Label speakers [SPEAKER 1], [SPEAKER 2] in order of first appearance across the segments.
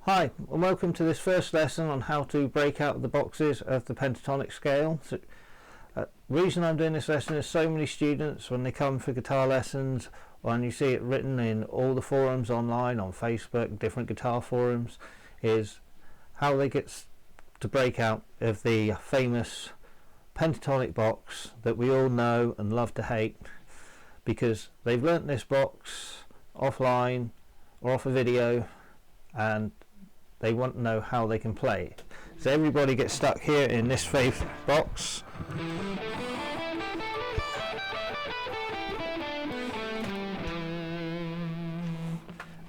[SPEAKER 1] Hi, and welcome to this first lesson on how to break out the boxes of the pentatonic scale. Reason I'm doing this lesson is so many students, when they come for guitar lessons, and you see it written in all the forums online, on Facebook, different guitar forums, is how they get to break out of the famous pentatonic box that we all know and love to hate, because they've learnt this box offline or off a video and they want to know how they can play it. So everybody gets stuck here in this faith box,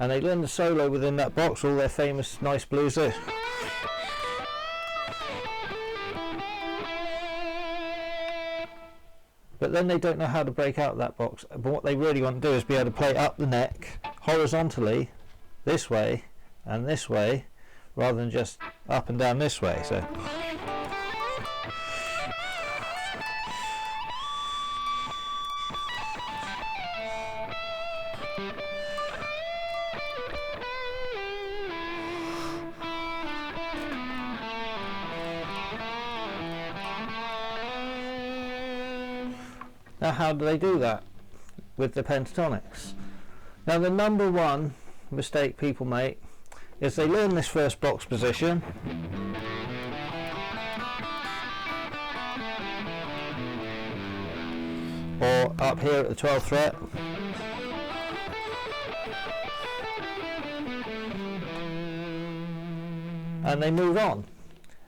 [SPEAKER 1] and they learn the solo within that box, all their famous nice blues there. But then they don't know how to break out of that box. But what they really want to do is be able to play up the neck horizontally, this way and this way, rather than just up and down this way. So now, how do they do that with the pentatonics? Now, the number one mistake people make is they learn this first box position, or up here at the 12th fret, and they move on,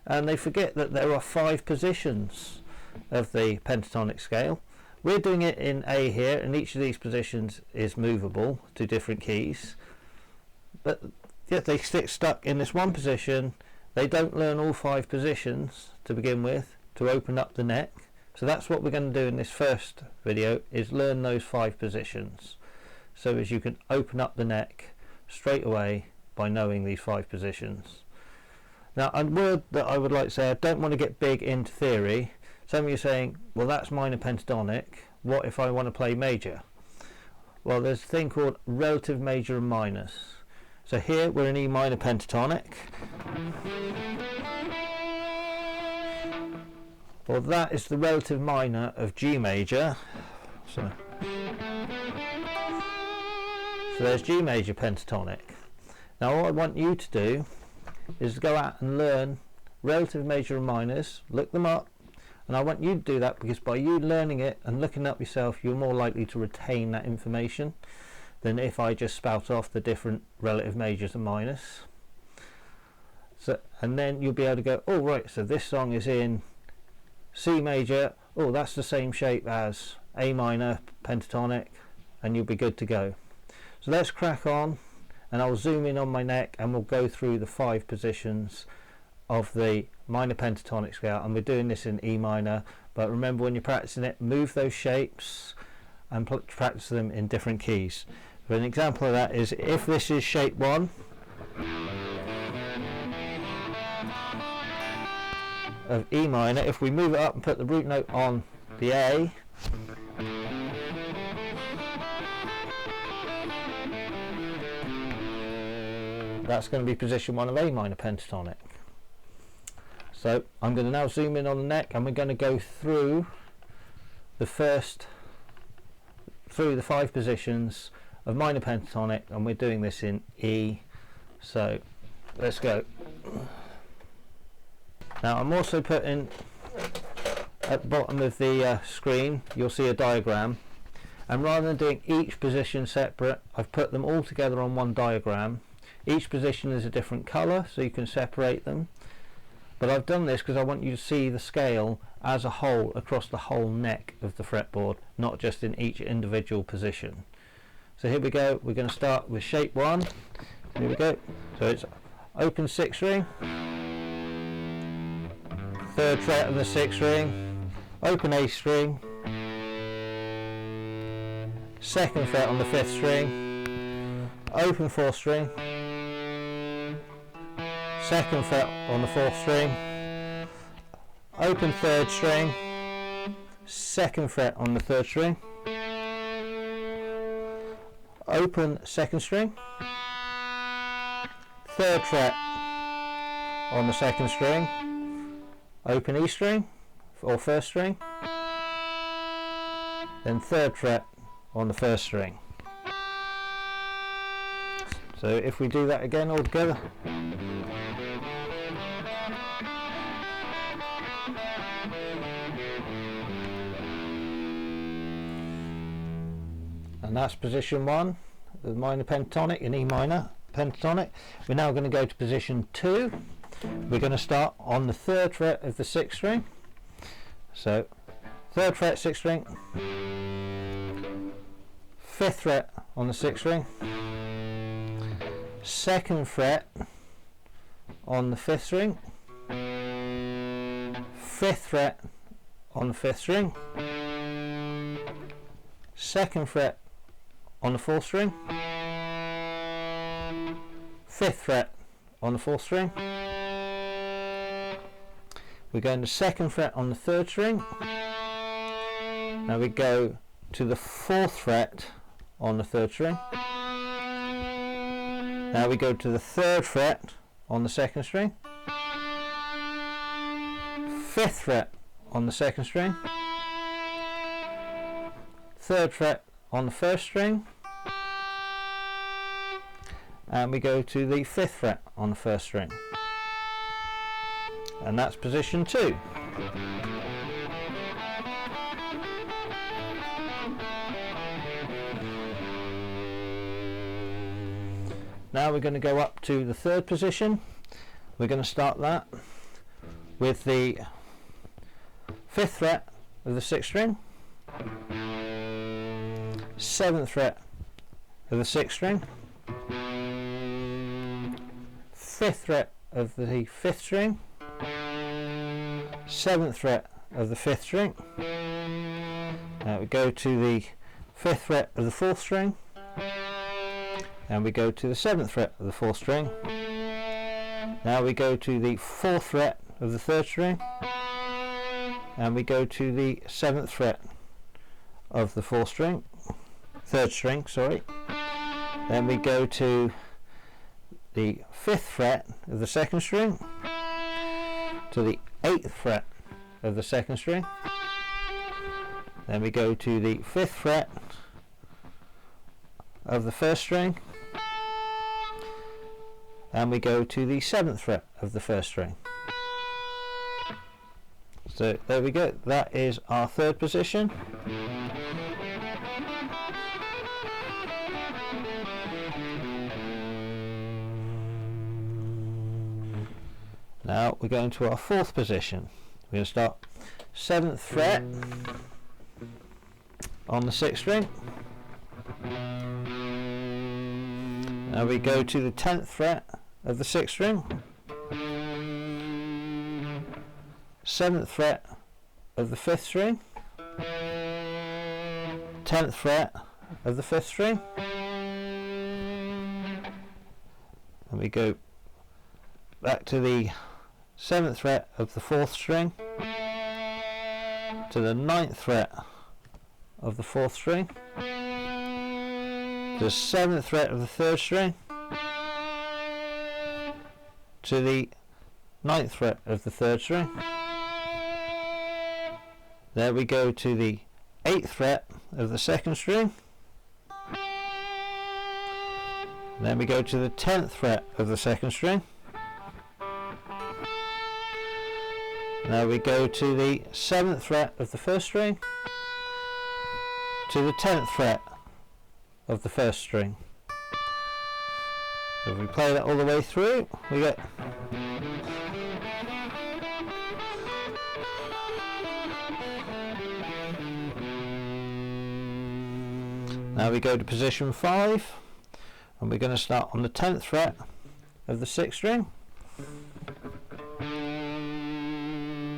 [SPEAKER 1] and they forget that there are 5 positions of the pentatonic scale. We're doing it in A here, and each of these positions is movable to different keys, but yet they stick stuck in this one position. They don't learn all 5 positions to begin with to open up the neck. So that's what we're going to do in this first video, is learn those 5 positions, so as you can open up the neck straight away by knowing these 5 positions. Now, a word that I would like to say, I don't want to get big into theory. Some of you are saying, well, that's minor pentatonic, what if I want to play major? Well, there's a thing called relative major and minors. So here we're in E minor pentatonic. Well, that is the relative minor of G major. So there's G major pentatonic. Now what I want you to do is go out and learn relative major and minors, look them up, and I want you to do that because by you learning it and looking up yourself, you're more likely to retain that information than if I just spout off the different relative majors and minors. So, and then you'll be able to go, oh right, so this song is in C major, oh that's the same shape as A minor pentatonic, and you'll be good to go. So let's crack on, and I'll zoom in on my neck and we'll go through the 5 positions of the minor pentatonic scale, and we're doing this in E minor, but remember when you're practicing it, move those shapes and practice them in different keys. So an example of that is, if this is shape 1 of E minor, if we move it up and put the root note on the A, that's going to be position 1 of A minor pentatonic. So I'm going to now zoom in on the neck, and we're going to go through the 5 positions of minor pentatonic, and we're doing this in E. So let's go. Now I'm also putting at the bottom of the screen, you'll see a diagram, and rather than doing each position separate, I've put them all together on one diagram. Each position is a different colour, so you can separate them. But I've done this because I want you to see the scale as a whole across the whole neck of the fretboard, not just in each individual position. So here we go, we're going to start with shape 1. Here we go. So it's open 6th string, 3rd fret of the 6th string, open 8th string, 2nd fret on the 5th string, open 4th string, 2nd fret on the 4th string, open 3rd string, 2nd fret on the 3rd string, open second string, third fret on the second string, open E string or first string, then third fret on the first string. So if we do that again all together. And that's position 1, the minor pentatonic in E minor pentatonic. We're now going to go to position 2. We're going to start on the third fret of the 6th string. So third fret 6th string, 5th fret on the 6th string, 2nd fret on the 5th string, 5th fret on the 5th string, 2nd fret on the 4th string, 5th fret on the 4th string. We're going to 2nd fret on the 3rd string. Now we go to the 4th fret on the 3rd string. Now we go to the 3rd fret on the 2nd string, 5th fret on the 2nd string, 3rd fret on the 1st string, and we go to the 5th fret on the 1st string. And that's position 2. Now we're going to go up to the 3rd position. We're going to start that with the 5th fret of the 6th string, 7th fret of the 6th string, 5th fret of the 5th string, 7th fret of the 5th string. Now we go to the 5th fret of the 4th string, and we go to the 7th fret of the 4th string. Now we go to the 4th fret of the 3rd string, and we go to the 7th fret of the 4th string, 3rd string, sorry. Then we go to the 5th fret of the 2nd string, to the 8th fret of the 2nd string. Then we go to the 5th fret of the 1st string, and we go to the 7th fret of the 1st string. So there we go, that is our 3rd position. Now we're going to our 4th position. We're going to start 7th fret on the 6th string. Now we go to the 10th fret of the 6th string, 7th fret of the 5th string, 10th fret of the 5th string, and we go back to the 7th fret of the 4th string, to the 9th fret of the 4th string, to the 7th fret of the 3rd string, to the 9th fret of the 3rd string. There we go to the 8th fret of the 2nd string. Then we go to the 10th fret of the 2nd string. Now we go to the 7th fret of the 1st string, to the 10th fret of the 1st string. So if we play that all the way through, we get now we go to position 5, and we're going to start on the 10th fret of the 6th string,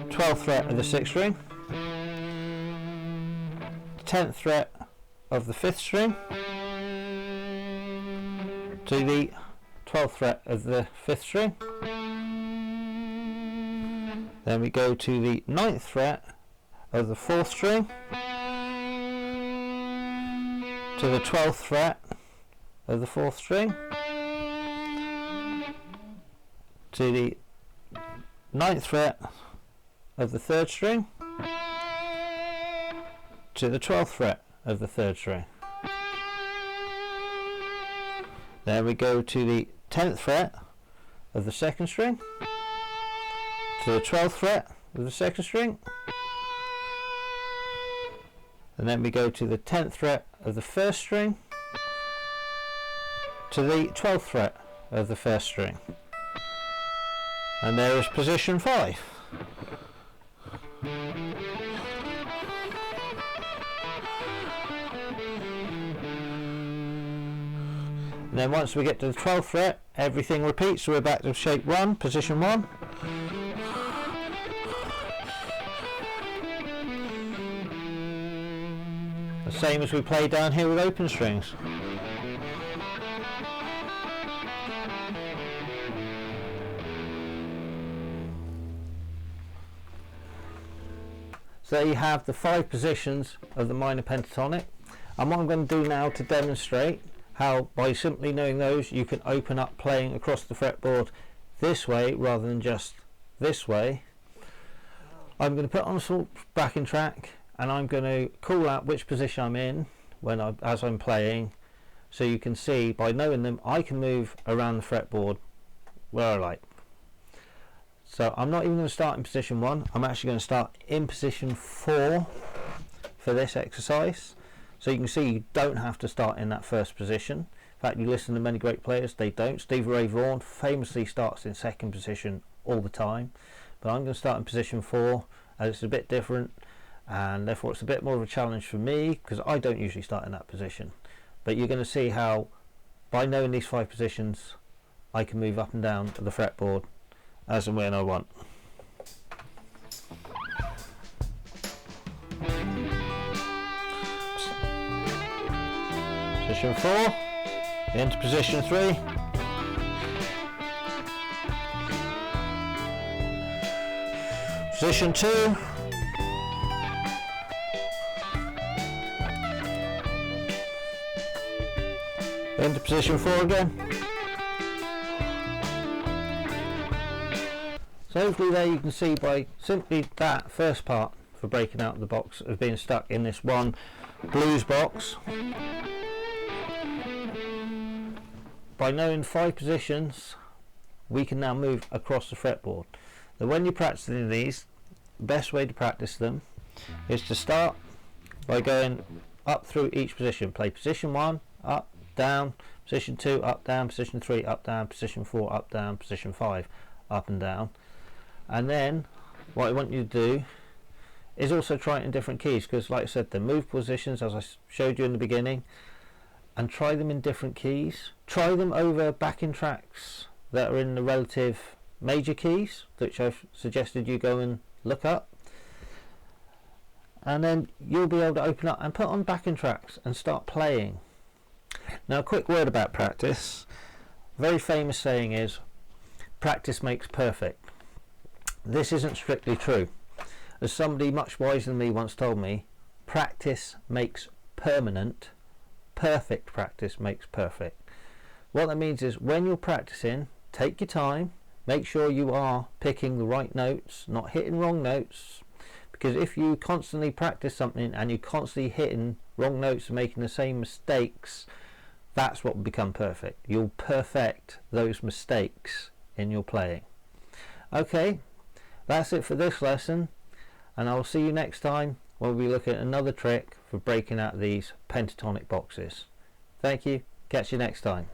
[SPEAKER 1] 12th fret of the 6th string, 10th fret of the 5th string, to the 12th fret of the 5th string. Then we go to the 9th fret of the 4th string, to the 12th fret of the 4th string, to the 9th fret of the 3rd string, to the 12th fret of the 3rd string. Then we go to the 10th fret of the 2nd string, to the 12th fret of the 2nd string, and then we go to the 10th fret of the 1st string, to the 12th fret of the 1st string, and there is position 5. And then once we get to the 12th fret, everything repeats, so we're back to shape 1, position 1. The same as we play down here with open strings. So there you have the 5 positions of the minor pentatonic. And what I'm going to do now to demonstrate how by simply knowing those you can open up playing across the fretboard this way rather than just this way. I'm going to put on a sort of backing track, and I'm going to call out which position I'm in as I'm playing, so you can see by knowing them I can move around the fretboard where I like. So I'm not even going to start in position 1, I'm actually going to start in position 4 for this exercise. So you can see you don't have to start in that first position. In fact, you listen to many great players, they don't. Stevie Ray Vaughan famously starts in 2nd position all the time. But I'm going to start in position 4 as it's a bit different, and therefore it's a bit more of a challenge for me because I don't usually start in that position. But you're going to see how by knowing these 5 positions I can move up and down the fretboard as and when I want. Position 4, into position 3, position 2, into position 4 again. So hopefully there you can see by simply that first part for breaking out of the box of being stuck in this one blues box. By knowing 5 positions, we can now move across the fretboard. Now when you're practicing these, the best way to practice them is to start by going up through each position. Play position 1, up, down, position 2, up, down, position 3, up, down, position 4, up, down, position 5, up and down. And then what I want you to do is also try it in different keys, because like I said, the move positions as I showed you in the beginning, and try them in different keys. Try them over backing tracks that are in the relative major keys, which I've suggested you go and look up, and then you'll be able to open up and put on backing tracks and start playing. Now a quick word about practice. A very famous saying is practice makes perfect. This isn't strictly true. As somebody much wiser than me once told me, practice makes permanent, perfect practice makes perfect. What that means is when you're practicing, take your time, make sure you are picking the right notes, not hitting wrong notes, because if you constantly practice something and you're constantly hitting wrong notes and making the same mistakes, that's what will become perfect. You'll perfect those mistakes in your playing. Okay, that's it for this lesson, and I'll see you next time when we look at another trick for breaking out these pentatonic boxes. Thank you, catch you next time.